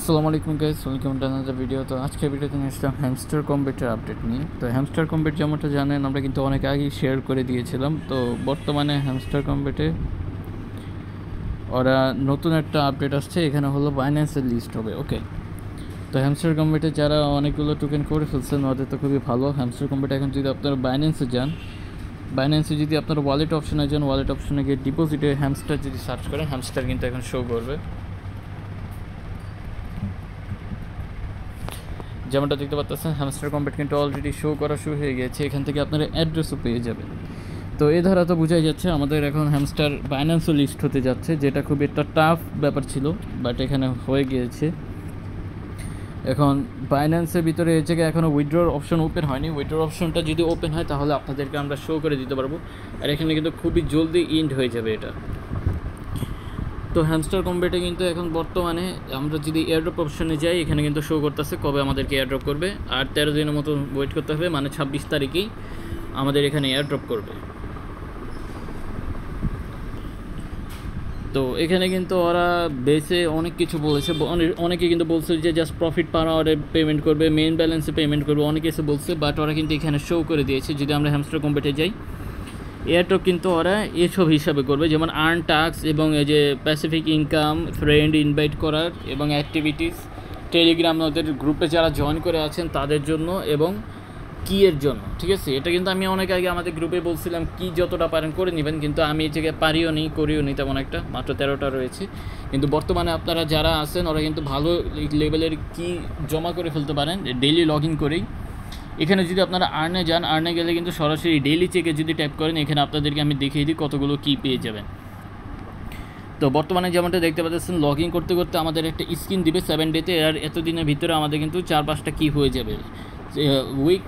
আসসালামু আলাইকুম guys, welcome to another video. তো আজকের ভিডিওতে নিয়ে আসলাম হ্যামস্টার কম্বেটের আপডেট নিয়ে। তো হ্যামস্টার কম্বেট যেমনটা জানেন আমরা কিন্তু অনেক আগেই শেয়ার করে দিয়েছিলাম। তো বর্তমানে হ্যামস্টার কম্বেটে ওরা নতুন একটা আপডেট আসছে, এখানে হলো বাইন্যান্সের লিস্ট হবে। ওকে, তো হ্যামস্টার কম্বেটে যারা অনেকগুলো টোকেন করে ফেলছেন ওদের তো খুবই ভালো। হ্যামস্টার কম্বেট এখন যদি আপনারা বাইন্যান্সে যান, বাইন্যান্সে যদি আপনারা ওয়ালেট অপশনে যান, ওয়ালেট অপশনে গিয়ে ডিপোজিটে হ্যামস্টার যদি সার্চ করেন, হ্যামস্টার কিন্তু এখন শো করবে। যেমনটা দেখতে পাচ্ছেন হ্যামস্টার কম্বেট কিন্তু অলরেডি শো করা শুরু হয়ে গেছে। এখান থেকে আপনারা অ্যাড্রেসও পেয়ে যাবেন। তো এ ধারা তো বোঝাই যাচ্ছে আমাদের এখন হ্যামস্টার বাইন্যান্সও লিস্ট হতে যাচ্ছে, যেটা খুব একটা টাফ ব্যাপার ছিল, বাট এখানে হয়ে গিয়েছে। এখন বাইন্যান্সের ভিতরে এই জায়গায় এখনও উইথড্রর অপশন ওপেন হয়নি। উইথড্রর অপশনটা যদি ওপেন হয় তাহলে আপনাদেরকে আমরা শো করে দিতে পারবো, আর এখানে কিন্তু খুবই জলদি ইন্ড হয়ে যাবে এটা। তো হ্যামস্টার কম্বেটে কিন্তু এখন বর্তমানে আমরা যদি এয়ারড্রপ অপশনে যাই, এখানে কিন্তু শো করতেছে কবে আমাদেরকে এয়ারড্রপ করবে, আর 13 দিনের মতো ওয়েট করতে হবে, মানে 26 তারিখেই আমাদের এখানে এয়ারড্রপ করবে। তো এখানে কিন্তু ওরা বেসে অনেক কিছু বলেছে, অনেকে কিন্তু বলছে যে জাস্ট প্রফিট পার আওয়ারে পেমেন্ট করবে, মেইন ব্যালেন্সে পেমেন্ট করবে, অনেক কিছু বলছে, বাট ওরা কিন্তু এখানে শো করে দিয়েছে। যদি আমরা হ্যামস্টার কম্বেটে যাই, এয়ারড্রপ কিন্তু ওরা এসব হিসাবে করবে, যেমন আর্ন টাস্ক এবং এই যে প্যাসিফিক ইনকাম, ফ্রেন্ড ইনভাইট করার এবং অ্যাক্টিভিটিস, টেলিগ্রাম ওদের গ্রুপে যারা জয়েন করে আছেন তাদের জন্য, এবং কি এর জন্য। ঠিক আছে, এটা কিন্তু আমি অনেক আগে আমাদের গ্রুপে বলছিলাম কি যতটা পারেন করে নেবেন, কিন্তু আমি এই জায়গায় পারিও নি করিও নি তেমন একটা, মাত্র 13টা রয়েছে। কিন্তু বর্তমানে আপনারা যারা আছেন ওরা কিন্তু ভালো লেভেলের কি জমা করে ফেলতে পারেন ডেইলি লগ ইন করেই। এখানে যদি আপনারা আর্নে যান, আর্নে গেলে কিন্তু সরাসরি ডেইলি চেকে যদি ট্যাপ করেন, এখানে আপনাদেরকে আমি দেখিয়ে দিই কতগুলো কি পেয়ে যাবেন। তো বর্তমানে যেমনটা দেখতে পাচ্ছেন, লগ ইন করতে করতে আমাদের একটা স্ক্রিন দিবে 7 ডেতে, আর এতদিনের ভিতরে আমাদের কিন্তু 4-5টা কি হয়ে যাবে। উইক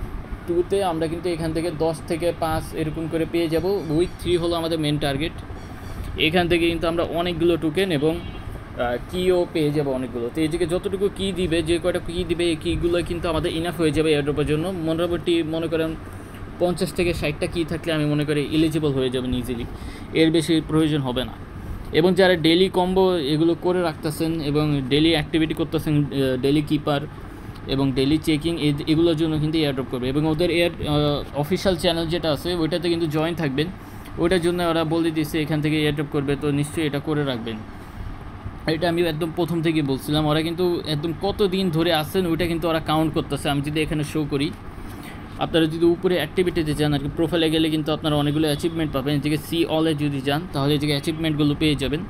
2তে আমরা কিন্তু এখান থেকে 10 থেকে 5 এরকম করে পেয়ে যাব। উইক 3 হলো আমাদের মেন টার্গেট। এখান থেকে কিন্তু আমরা অনেকগুলো টোকেন এবং কিও পেয়ে যাবো অনেকগুলো। তো এই দিকে যতটুকু কী দিবে, যে কয়টা কী দিবে, এই কীগুলো কিন্তু আমাদের ইনাফ হয়ে যাবে এয়ারড্রপের জন্য। মোটামুটি মনে করেন 50 থেকে 60টা কী থাকলে আমি মনে করি এলিজিবল হয়ে যাবেন ইজিলি, এর বেশি প্রয়োজন হবে না। এবং যারা ডেলি কম্বো এগুলো করে রাখতেছেন এবং ডেলি অ্যাক্টিভিটি করতেছেন, ডেলি কিপার এবং ডেলি চেকিং, এগুলোর জন্য কিন্তু এয়ারড্রপ করবে। এবং ওদের অফিসিয়াল চ্যানেল যেটা আছে ওইটাতে কিন্তু জয়েন থাকবেন, ওইটার জন্য ওরা বলে দিচ্ছে এখান থেকে এয়ারড্রপ করবে, তো নিশ্চয়ই এটা করে রাখবেন। এটা আমি একদম প্রথম থেকে বলছিলাম, ওরা কিন্তু একদম কত দিন ধরে আসছেন ওইটা কিন্তু ওরা কাউন্ট করতেছে। আমি যদি এখানে শো করি, আপনারা যদি উপরে অ্যাক্টিভিটিতে যান আর কি, প্রোফাইলে গেলে কিন্তু আপনারা অনেকগুলো অ্যাচিভমেন্ট পাবেন। এদিকে সি অলে যদি যান তাহলে এদিকে অ্যাচিভমেন্টগুলো পেয়ে যাবেন।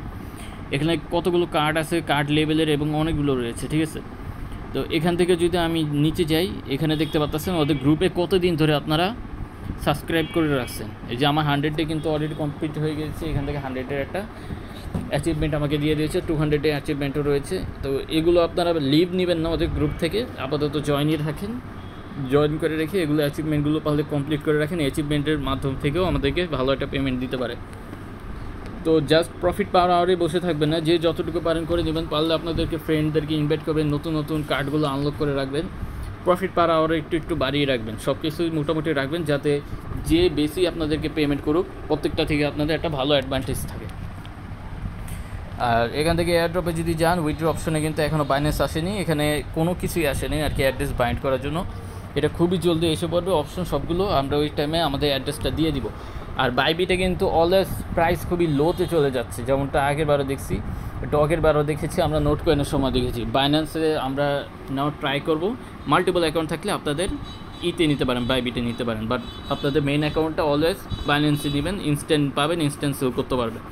এখানে কতগুলো কার্ড আছে, কার্ড লেভেলের এবং অনেকগুলো রয়েছে। ঠিক আছে, তো এখান থেকে যদি আমি নিচে যাই, এখানে দেখতে পাচ্ছেন ওদের গ্রুপে কতদিন ধরে আপনারা সাবস্ক্রাইব করে রাখছেন। এই যে আমার 100-এ কিন্তু অলরেডি কমপ্লিট হয়ে গেছে, এখান থেকে 100-এর একটা অ্যাচিভমেন্ট আমাকে দিয়ে দিয়েছে, 200-এর অ্যাচিভমেন্টও রয়েছে। তো এগুলো আপনারা লিভ নেবেন না ওদের গ্রুপ থেকে, আপাতত জয়েনই রাখেন, জয়েন করে রেখে এগুলো অ্যাচিভমেন্টগুলো পারলে কমপ্লিট করে রাখেন। অ্যাচিভমেন্টের মাধ্যম থেকেও আমাদেরকে ভালো একটা পেমেন্ট দিতে পারে। তো জাস্ট প্রফিট পাওয়ার আওয়ারে বসে থাকবেন না, যে যতটুকু পারেন করে নেবেন, পারলে আপনাদেরকে ফ্রেন্ডদেরকে ইনভাইট করবেন, নতুন নতুন কার্ডগুলো আনলক করে রাখবেন, প্রফিট পার আওয়ারে একটু বাড়িয়ে রাখবেন, সব কিছুই মোটামুটি রাখবেন, যাতে যে বেশি আপনাদেরকে পেমেন্ট করুক প্রত্যেকটা থেকে আপনাদের একটা ভালো অ্যাডভান্টেজ থাকে। আর এখান থেকে এয়ারড্রপে যদি যান, উইথড্র অপশনে কিন্তু এখনও বাইন্যান্স আসেনি, এখানে কোনো কিছুই আসেনি আর কি অ্যাড্রেস বাইন্ড করার জন্য। এটা খুবই জলদি এসে পড়বে অপশন সবগুলো, আমরা ওই টাইমে আমাদের অ্যাড্রেসটা দিয়ে দিব। আর বাইবিটে কিন্তু অলওয়েজ প্রাইস খুবই লোতে চলে যাচ্ছে, যেমনটা আগের বারও দেখছি, ডগের বারও দেখেছি, আমরা নোট কয়েনের সময় দেখেছি। বাইন্যান্সে আমরা নাও ট্রাই করব, মাল্টিপল অ্যাকাউন্ট থাকলে আপনাদের ইতে নিতে পারেন, বাইবিটে নিতে পারেন, বাট আপনাদের মেইন অ্যাকাউন্টটা অলওয়েজ বাইন্যান্সে নেবেন, ইনস্ট্যান্ট পাবেন, ইনস্ট্যান্ট সেল করতে পারবেন।